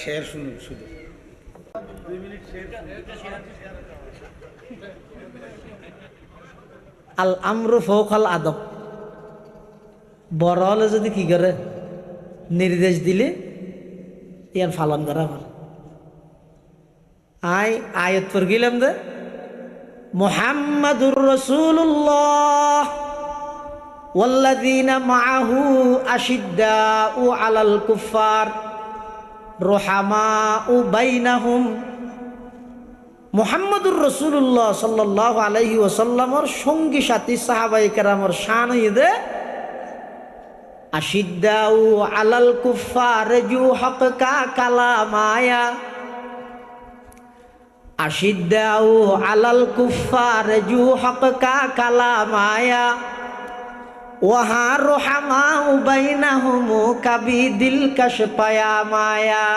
Share শুনুন শুধু। আল আমরু ফৌকাল আদব, বড় হলে যদি কি করে নির্দেশ দিলে ইয়ান পালন করা ভালো। আয়াত পর গেলাম দে মুহাম্মাদুর রাসূলুল্লাহ ওয়াল্লাযীনা মাআহু আশিদ্দাউ আলাল কুফফার রুহামাউ বাইনাহুম। মুহাম্মাদুর রাসূলুল্লাহ সাল্লাল্লাহু আলাইহি ওয়াসাল্লামর সঙ্গী সাথী সাহাবায়ে কেরামর শান হইদে আশিদ্দাউ আলাল কুফফার জু হক কা কালামায়া। আশিদ্দাউ আলাল কুফফার জু হক কা কালামায়া ওয়াহা রুহামাউ বাইনাহুম কাবিদিল কাশপায়া মায়া।